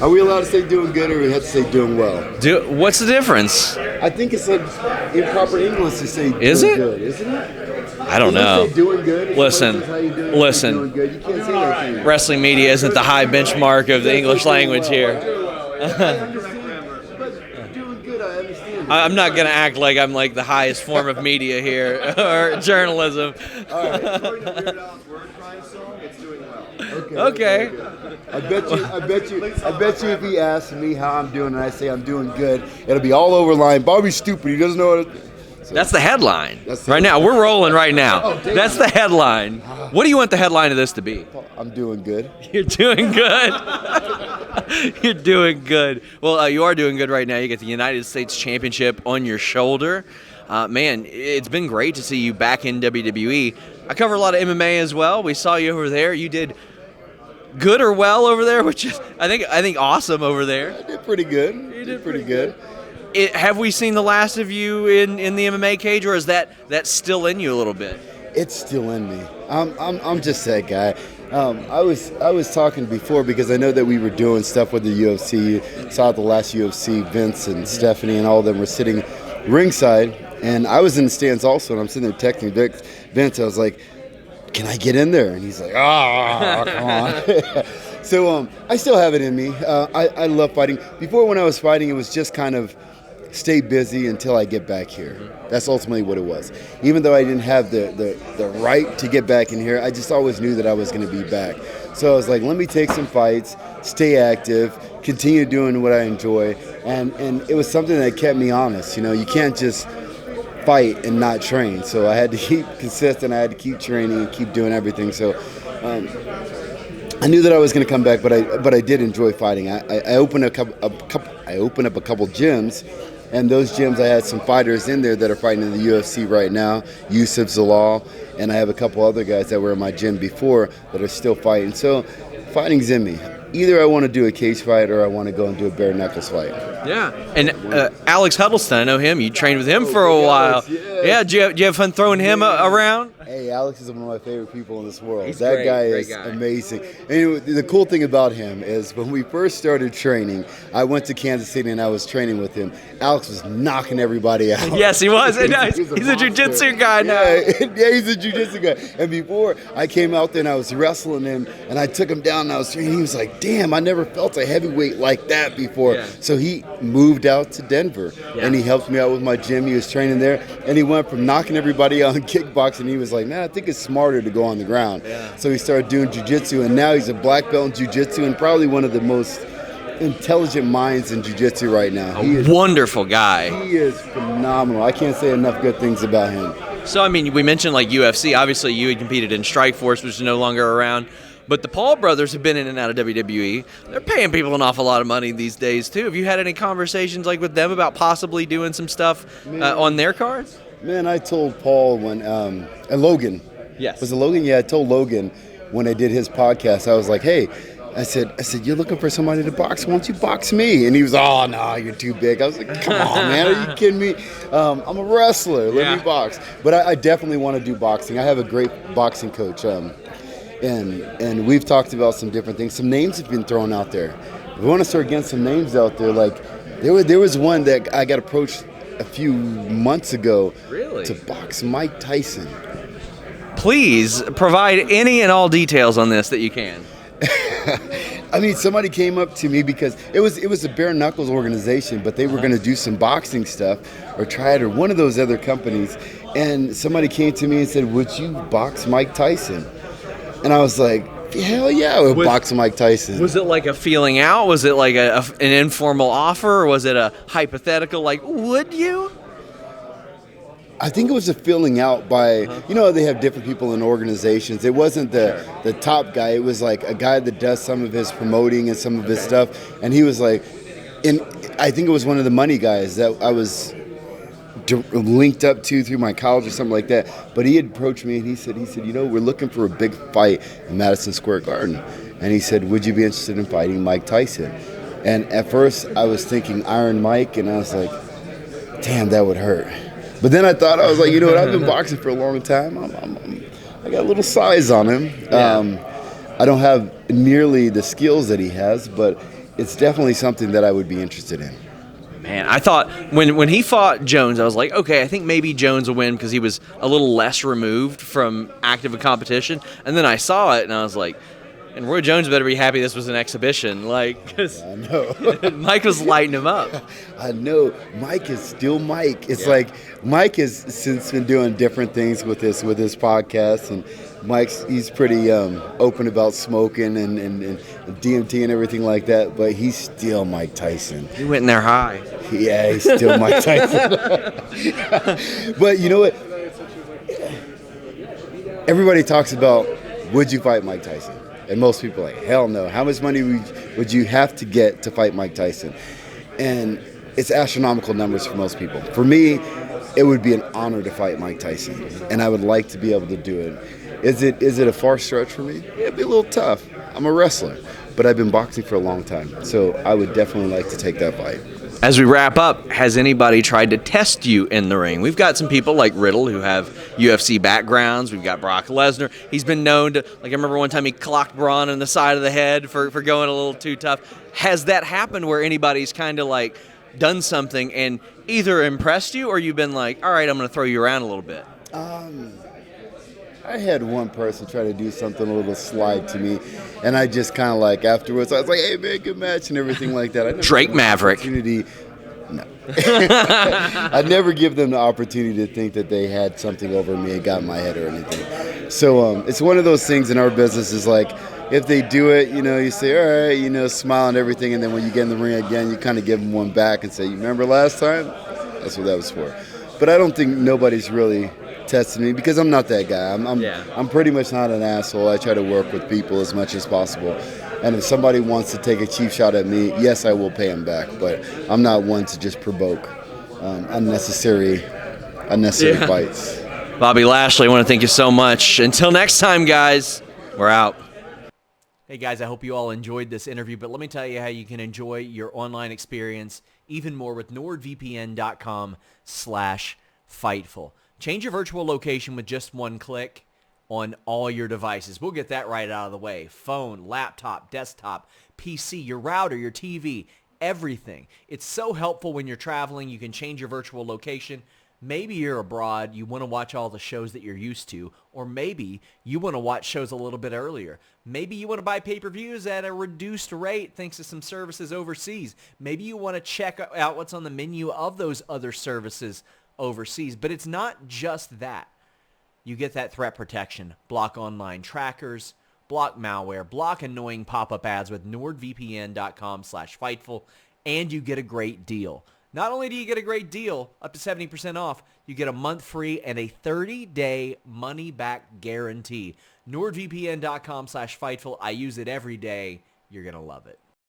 Are we allowed to say doing good, or we have to say doing well? What's the difference? I think it's like improper English to say doing Is it? good, isn't it? I don't know. Say doing good. If Listen, somebody says, "How you doing?" Doing good. You can't say that to me. Wrestling media isn't the high benchmark of the English language here. I understand, but doing good, I understand. I'm not going to act like I'm like the highest form of media here or journalism. All right. According to Weird Al's Word Crime song, it's doing well. Okay. I bet you if he asks me how I'm doing and I say I'm doing good, it'll be all over line. Bobby's stupid. He doesn't know what so, That's the headline. That's the right now. We're rolling right now. Oh, damn. That's the headline. What do you want the headline of this to be? I'm doing good. You're doing good. You're doing good. Well, you are doing good right now. You get the United States Championship on your shoulder. Man, it's been great to see you back in WWE. I cover a lot of MMA as well. We saw you over there. You did good or well over there, which is I think awesome over there. I did pretty good. You did pretty good. Have we seen the last of you in the MMA cage, or is that still in you a little bit? It's still in me. I'm just that guy. I was talking before because I know that we were doing stuff with the UFC. Saw the last UFC, Vince and Stephanie and all of them were sitting ringside, and I was in the stands also, and I'm sitting there texting Vince. I was like, "Can I get in there?" And he's like, come on." So I still have it in me. I love fighting. Before, when I was fighting, it was just kind of stay busy until I get back here. That's ultimately what it was. Even though I didn't have the right to get back in here, I just always knew that I was going to be back. So I was like, let me take some fights, stay active, continue doing what I enjoy. And it was something that kept me honest. You know, you can't just fight and not train. So I had to keep consistent. I had to keep training and keep doing everything. So I knew that I was going to come back, but I did enjoy fighting. I opened up a couple gyms, and those gyms I had some fighters in there that are fighting in the UFC right now, Yusuf Zalal, and I have a couple other guys that were in my gym before that are still fighting. So fighting's in me. Either I want to do a cage fight or I want to go and do a bare knuckles fight. Yeah, and Alex Huddleston, I know him. You trained with him for a while. Alex, yes. Yeah, did you have fun throwing him around? Hey, Alex is one of my favorite people in this world. He's that great, guy great is guy. amazing. And the cool thing about him is when we first started training, I went to Kansas City and I was training with him. Alex was knocking everybody out. Yes, he was. He's a monster. jiu-jitsu guy now. Yeah, he's a jiu-jitsu guy. And before I came out there and I was wrestling him and I took him down and I was training, he was like, damn, I never felt a heavyweight like that before. Yeah. So he moved out to Denver and he helped me out with my gym. He was training there and he went from knocking everybody out in kickboxing. He was like, man, I think it's smarter to go on the ground. Yeah. So he started doing jiu-jitsu and now he's a black belt in jiu-jitsu and probably one of the most intelligent minds in jiu-jitsu right now. Wonderful guy. He is phenomenal. I can't say enough good things about him. So, I mean, we mentioned like UFC. Obviously, you had competed in Strikeforce, which is no longer around. But the Paul brothers have been in and out of WWE. They're paying people an awful lot of money these days, too. Have you had any conversations like with them about possibly doing some stuff on their cards? Man, I told Paul when, and Logan. Yes. Was it Logan? Yeah, I told Logan when I did his podcast, I was like, hey, I said, you're looking for somebody to box? Why don't you box me? And he was, oh, no, you're too big. I was like, come on, man, are you kidding me? I'm a wrestler. Let me box. But I definitely want to do boxing. I have a great boxing coach, and we've talked about some different things. Some names have been thrown out there. We want to start getting some names out there. Like there was one that I got approached a few months ago to box Mike Tyson. Please provide any and all details on this that you can. I mean, somebody came up to me because it was a bare knuckles organization, but they were going to do some boxing stuff or try it or one of those other companies. And somebody came to me and said, would you box Mike Tyson? And I was like, hell yeah, I would box Mike Tyson. Was it like a feeling out? Was it like an informal offer? Or was it a hypothetical, like, would you? I think it was a filling out by, you know, they have different people in organizations. It wasn't the top guy. It was like a guy that does some of his promoting and some of his stuff. And he was like, I think it was one of the money guys that I was linked up to through my college or something like that. But he had approached me and he said, you know, we're looking for a big fight in Madison Square Garden. And he said, would you be interested in fighting Mike Tyson? And at first I was thinking Iron Mike, and I was like, damn, that would hurt. But then I thought, I was like, you know what, I've been boxing for a long time. I got a little size on him. Yeah. I don't have nearly the skills that he has, but it's definitely something that I would be interested in. Man, I thought when he fought Jones, I was like, okay, I think maybe Jones will win because he was a little less removed from active competition. And then I saw it, and I was like, and Roy Jones better be happy this was an exhibition, like, 'cause I know. Mike was lighting him up. I know. Mike is still Mike. It's like Mike has since been doing different things with this podcast, and he's pretty open about smoking and DMT and everything like that. But he's still Mike Tyson. He went in there high. Yeah, he's still Mike Tyson. But you know what? Everybody talks about, would you fight Mike Tyson? And most people are like, hell no. How much money would you have to get to fight Mike Tyson? And it's astronomical numbers for most people. For me, it would be an honor to fight Mike Tyson, and I would like to be able to do it. Is it a far stretch for me? Yeah, it'd be a little tough. I'm a wrestler, but I've been boxing for a long time, so I would definitely like to take that fight. As we wrap up, has anybody tried to test you in the ring? We've got some people like Riddle who have UFC backgrounds. We've got Brock Lesnar. He's been known to, like, I remember one time he clocked Braun in the side of the head for going a little too tough. Has that happened where anybody's kind of like done something and either impressed you or you've been like, all right, I'm going to throw you around a little bit? I had one person try to do something a little slide to me, and I just kind of like afterwards, I was like, hey man, good match and everything like that. Drake Maverick. No. I'd never give them the opportunity to think that they had something over me and got in my head or anything. So it's one of those things in our business is like, if they do it, you say, all right, smile and everything, and then when you get in the ring again, you kind of give them one back and say, you remember last time? That's what that was for. But I don't think nobody's really tested me because I'm not that guy. I'm pretty much not an asshole. I try to work with people as much as possible. And if somebody wants to take a cheap shot at me, yes, I will pay them back. But I'm not one to just provoke unnecessary fights. Bobby Lashley, I want to thank you so much. Until next time, guys, we're out. Hey, guys, I hope you all enjoyed this interview, but let me tell you how you can enjoy your online experience even more with NordVPN.com/Fightful. Change your virtual location with just one click on all your devices. We'll get that right out of the way. Phone, laptop, desktop, PC, your router, your TV, everything. It's so helpful when you're traveling. You can change your virtual location. Maybe you're abroad, you want to watch all the shows that you're used to, or maybe you want to watch shows a little bit earlier. Maybe you want to buy pay-per-views at a reduced rate thanks to some services overseas. Maybe you want to check out what's on the menu of those other services overseas. But it's not just that. You get that threat protection, block online trackers, block malware, block annoying pop-up ads with NordVPN.com/Fightful, and you get a great deal. Not only do you get a great deal, up to 70% off, you get a month free and a 30-day money-back guarantee. NordVPN.com/Fightful. I use it every day. You're going to love it.